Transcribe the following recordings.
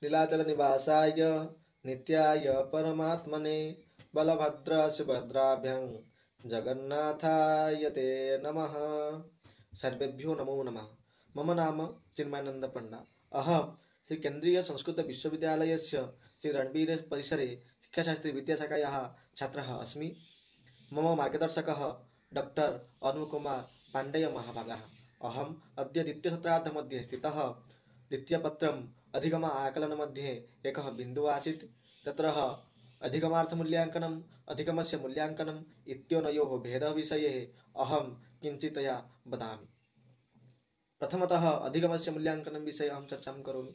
नीलाचलनिवासाय नित्याय परमात्मने बलभद्र सुभद्राभ्यां जगन्नाथाय ते नमः। सर्वेभ्यो नमो नमः। मम नाम चिन्मयानंद पंडा। अहं श्री केन्द्रीय संस्कृत विश्वविद्यालयस्य श्री रणवीर परिसरे शिक्षाशास्त्री विद्याशाखायाः छात्रः अस्मि। मम मार्गदर्शकः डॉक्टर अनुकुमार पाण्डेय महाभागः। अहम् अद्य द्वितीयसत्रार्धमध्ये स्थितः। द्वितीयपत्रम् अधिगम आकलनमध्ये एकः बिन्दुः आसीत्। तत्र अधिगमार्थमूल्याङ्कनम् अधिगमस्य मूल्याङ्कनम् इत्यनयोः भेदविषये अहं किञ्चितया वदामि। प्रथमतः अधिगमस्य मूल्याङ्कनं विषये अहं चर्चां करोमि।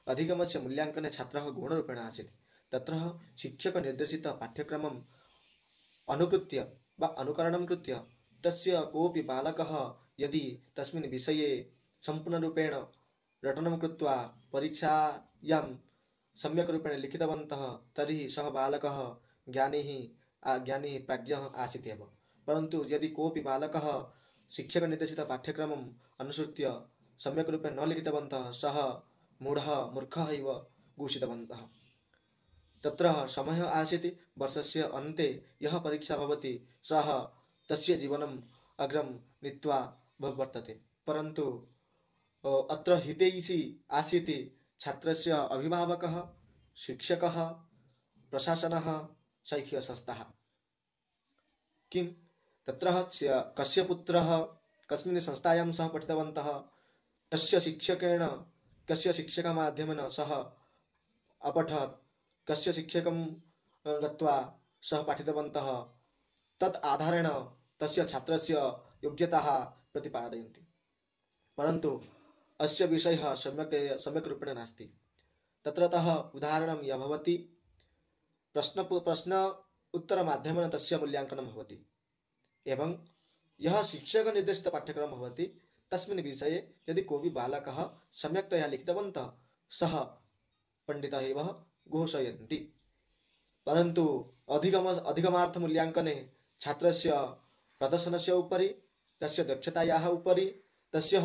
अधिगमस्य मूल्याङ्कने छात्रः गुणरूपेण आसीत्। तत्र शिक्षकनिर्देशित पाठ्यक्रमम् अनुकृत्य वा अनुकरणं कृत्य तस्य कोऽपि बालकः यदि तस्मिन् विषये सम्पूर्णरूपेण रटनं कृत्वा परीक्षायां सम्यक् रूपेण लिखितवन्तः तर्हि सः बालकः ज्ञानी प्राज्ञः आसीत् एव। परन्तु यदि कोऽपि बालकः शिक्षकनिर्देशितपाठ्यक्रमम् अनुसृत्य सम्यक् रूपेण न लिखितवन्तः सः मूर्खः इव घोषितवन्तः। तत्र समयः आसीत् वर्षस्य अन्ते यः परीक्षा भवति सः तस्य जीवनम् अग्रं नीत्वा वर्तते। परन्तु अत्र हितैषी आसीत् छात्रस्य अभिभावकः, शिक्षकः, प्रशासनः, शैक्षिकसंस्थाः। किं तत्र कस्य पुत्रः कस्मिन् संस्थायां सः पठितवन्तः, कस्य शिक्षकेण कस्य शिक्षकमाध्यमेन सः अपठत्, कस्य शिक्षकं गत्वा सः पाठितवन्तः, तत् आधारेण तस्य छात्रस्य योग्यताः प्रतिपादयन्ति। परन्तु अस्य विषयः सम्यक् रूपेण नास्ति। तत्रतः उदाहरणं यः भवति प्रश्न उत्तरमाध्यमेन तस्य मूल्याङ्कनं भवति। एवं यः शिक्षकनिर्देशितपाठ्यक्रमः भवति तस्मिन् विषये यदि कोऽपि बालकः सम्यक्तया लिखितवन्तः सः पण्डितः एव घोषयन्ति। परन्तु अधिगमार्थमूल्याङ्कने छात्रस्य प्रदर्शनस्य उपरि, तस्य दक्षतायाः उपरि, तस्य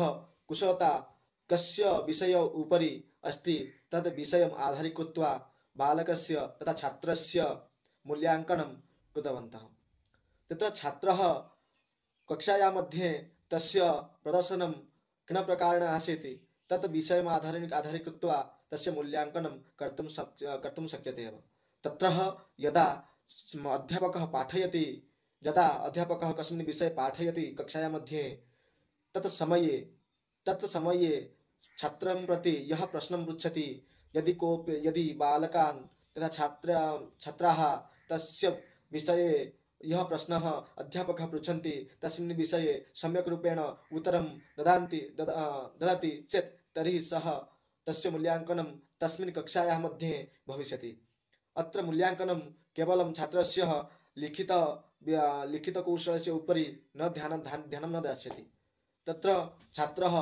कुशलता कस्य विषय उपरि अस्ति तद् विषयम् आधारीकृत्वा बालकस्य तथा छात्रस्य मूल्याङ्कनं कृतवन्तः। तत्र छात्रः कक्षायाः मध्ये तस्य प्रदर्शनं केन प्रकारेण आसीत् तत् विषयम् आधारीकृत्वा तस्य मूल्याङ्कनं कर्तुं शक्यते एव। तत्र यदा अध्यापकः कस्मिन् विषये पाठयति कक्षायाः मध्ये तत् समये छात्रं प्रति यः प्रश्नं पृच्छति, यदि बालकान् तथा छात्राः तस्य विषये यः प्रश्नः अध्यापकः पृच्छन्ति तस्मिन् विषये सम्यक् रूपेण उत्तरं ददाति चेत् तर्हि सः तस्य मूल्याङ्कनं तस्मिन् कक्षायाः मध्ये भविष्यति। अत्र मूल्याङ्कनं केवलं छात्रस्य लिखितकौशलस्य उपरि न ध्यानं न दास्यति। तत्र छात्रः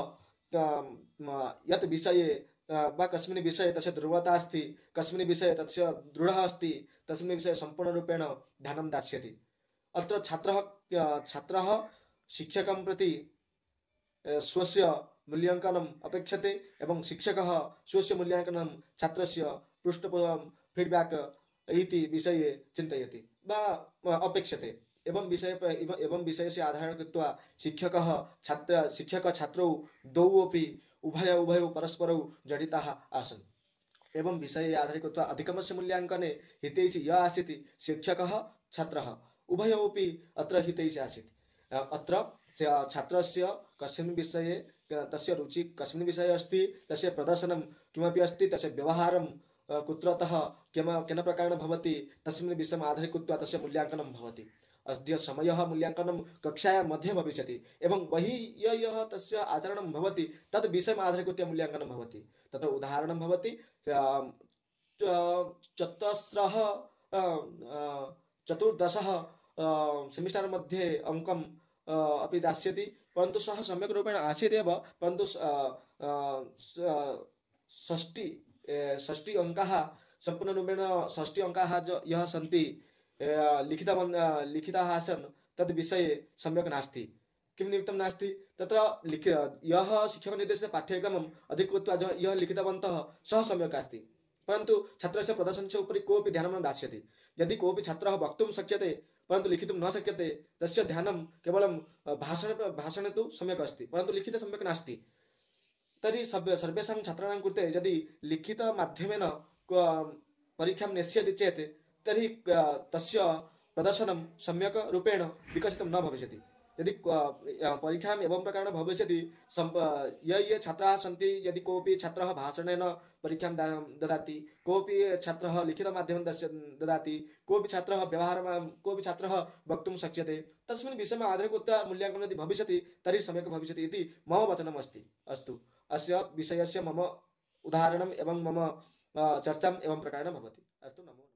यत् विषये वा कस्मिन् विषये तस्य दुर्बलता अस्ति, कस्मिन् विषये तस्य दृढः अस्ति तस्मिन् विषये सम्पूर्णरूपेण ध्यानं दास्यति। अत्र छात्रः शिक्षकं प्रति स्वस्य मूल्याङ्कनम् अपेक्षते एवं शिक्षकः स्वस्य मूल्याङ्कनं छात्रस्य पृष्ठपोषं फीड्ब्याक् इति विषये चिन्तयति वा अपेक्षते। एवं विषयस्य आधारेण कृत्वा शिक्षक छात्रौ द्वौ अपि उभयौ परस्परौ जडिताः आसन्। एवं विषये आधारीकृत्वा अधिगमस्य मूल्याङ्कने हितैषी यः आसीत् शिक्षकः छात्रः उभयौ अपि अत्र हितैषी आसीत्। अत्र छात्रस्य कस्मिन् विषये तस्य रुचि कस्मिन् विषये अस्ति, तस्य प्रदर्शनं किमपि अस्ति, तस्य व्यवहारं कुत्रतः केन प्रकारेण भवति तस्मिन् विषयम् आधारीकृत्वा तस्य मूल्याङ्कनं भवति। अद्य समयः मूल्याङ्कनं कक्षायाः मध्ये भविष्यति एवं बहिः यः तस्य आचरणं भवति तद् विषयम् आधारीकृत्य मूल्याङ्कनं भवति। तत्र उदाहरणं भवति चतुर्दशः सेमिस्टर् मध्ये अङ्कम् अपि दास्यति, परन्तु सः सम्यक् रूपेण आसीत् एव, परन्तु षष्टि अङ्काः सम्पूर्णरूपेण यः सन्ति लिखिताः आसन् तद् विषये सम्यक् नास्ति। किं निमित्तं नास्ति? तत्र यः शिक्षकनिर्देशितपाठ्यक्रमम् अधिकृत्वा यः लिखितवन्तः सः सम्यक् अस्ति, परन्तु छात्रस्य प्रदर्शनस्य उपरि कोऽपि ध्यानं न दास्यति। यदि कोऽपि छात्रः वक्तुं शक्यते परन्तु लिखितुं न शक्यते, तस्य ध्यानं केवलं भाषणे तु सम्यक् अस्ति परन्तु लिखिते सम्यक् नास्ति। तर्हि सर्वेषां छात्राणां कृते यदि लिखितमाध्यमेन परीक्षां नेष्यति चेत् तर्हि तस्य प्रदर्शनं सम्यक् रूपेण विकसितं न भविष्यति। यदि परीक्षाम् एवं प्रकारेण भविष्यति, ये छात्राः सन्ति, यदि कोऽपि छात्रः भाषणेन परीक्षां ददाति, कोऽपि छात्रः लिखितमाध्यमेन ददाति, कोऽपि छात्रः वक्तुं शक्यते, तस्मिन् विषयम् आधारीकृत्य मूल्याङ्कनं यदि भविष्यति तर्हि सम्यक् भविष्यति इति मम वचनम् अस्ति। अस्तु, अस्य विषयस्य मम उदाहरणम् एवं मम चर्चाम् एवं प्रकारेण भवति। अस्तु, नमो।